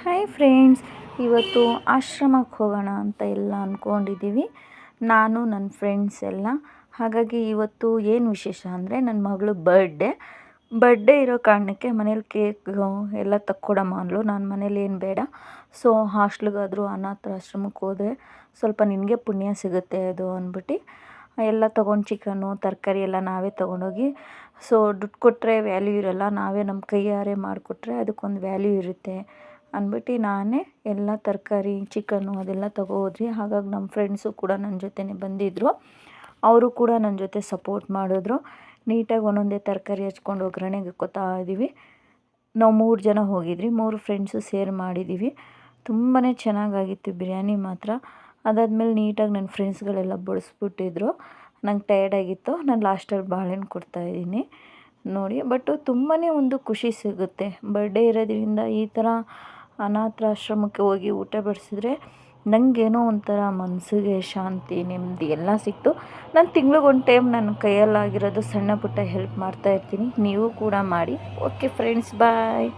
Hi friends, ಇವತ್ತು ಆಶ್ರಮಕ್ಕೆ ಹೋಗೋಣ ಅಂತ ಎಲ್ಲ ಅಂದ್ಕೊಂಡಿದ್ದೀವಿ, ನಾನು ನನ್ನ ಫ್ರೆಂಡ್ಸ್ ಎಲ್ಲ. ಹಾಗಾಗಿ ಇವತ್ತು ಏನು ವಿಶೇಷ ಅಂದರೆ ನನ್ನ ಮಗಳು ಬರ್ಡೇ ಇರೋ ಕಾರಣಕ್ಕೆ ಮನೇಲಿ ಕೇಕ್ ಎಲ್ಲ ತಕ್ಕೊಡಮ್ಮ ಅಂದ್ಲು. ನಾನು ಮನೇಲಿ ಏನು ಬೇಡ, ಸೊ ಹಾಸ್ಟ್ಲಿಗಾದರೂ ಅನಾಥಾಶ್ರಮಕ್ಕೆ ಹೋದರೆ ಸ್ವಲ್ಪ ನಿನಗೆ ಪುಣ್ಯ ಸಿಗುತ್ತೆ ಅದು ಅಂದ್ಬಿಟ್ಟು ಎಲ್ಲ ತೊಗೊಂಡು ಚಿಕನ್ನು ತರಕಾರಿ ಎಲ್ಲ ನಾವೇ ತೊಗೊಂಡೋಗಿ, ಸೊ ದುಡ್ಡು ಕೊಟ್ಟರೆ ವ್ಯಾಲ್ಯೂ ಇರೋಲ್ಲ, ನಾವೇ ನಮ್ಮ ಕೈಯಾರೆ ಮಾಡಿಕೊಟ್ರೆ ಅದಕ್ಕೊಂದು ವ್ಯಾಲ್ಯೂ ಇರುತ್ತೆ ಅಂದ್ಬಿಟ್ಟು ನಾನೇ ಎಲ್ಲ ತರಕಾರಿ ಚಿಕನ್ನು ಅದೆಲ್ಲ ಹೋದ್ರಿ. ಹಾಗಾಗಿ ನಮ್ಮ ಫ್ರೆಂಡ್ಸು ಕೂಡ ನನ್ನ ಜೊತೆನೇ ಬಂದಿದ್ದರು, ಅವರು ಕೂಡ ನನ್ನ ಜೊತೆ ಸಪೋರ್ಟ್ ಮಾಡಿದ್ರು. ನೀಟಾಗಿ ಒಂದೊಂದೇ ತರಕಾರಿ ಹಚ್ಕೊಂಡು ಒಗ್ಗರಣೆಗೆ ಇಕ್ಕೋತಾ ಇದ್ದೀವಿ. ನಾವು 3 ಜನ ಹೋಗಿದ್ವಿ, 3 ಫ್ರೆಂಡ್ಸು ಸೇರಿ ಮಾಡಿದ್ದೀವಿ. ತುಂಬಾ ಚೆನ್ನಾಗಾಗಿತ್ತು ಬಿರಿಯಾನಿ ಮಾತ್ರ. ಅದಾದಮೇಲೆ ನೀಟಾಗಿ ನನ್ನ ಫ್ರೆಂಡ್ಸ್ಗಳೆಲ್ಲ ಬಡಿಸ್ಬಿಟ್ಟಿದ್ರು. ನಂಗೆ ಟಯರ್ಡಾಗಿತ್ತು, ನಾನು ಲಾಸ್ಟಲ್ಲಿ ಬಾಳೆಹಣ್ಣು ಕೊಡ್ತಾಯಿದ್ದೀನಿ ನೋಡಿ. ಬಟ್ಟು ತುಂಬಾ ಒಂದು ಖುಷಿ ಸಿಗುತ್ತೆ ಬರ್ಡೇ ಇರೋದ್ರಿಂದ. ಈ ಥರ ಅನಾಥಾಶ್ರಮಕ್ಕೆ ಹೋಗಿ ಊಟ ಬಡಿಸಿದ್ರೆ ನನಗೇನೋ ಒಂಥರ ಮನಸ್ಸಿಗೆ ಶಾಂತಿ, ನೆಮ್ಮದಿ ಎಲ್ಲ ಸಿಕ್ತು. ನಾನು ತಿಂಗ್ಳಿಗೊಂದು ಟೈಮ್ ನನ್ನ ಕೈಯಲ್ಲಾಗಿರೋದು ಸಣ್ಣ ಪುಟ್ಟ ಹೆಲ್ಪ್ ಮಾಡ್ತಾಯಿರ್ತೀನಿ, ನೀವು ಕೂಡ ಮಾಡಿ. ಓಕೆ ಫ್ರೆಂಡ್ಸ್, ಬಾಯ್.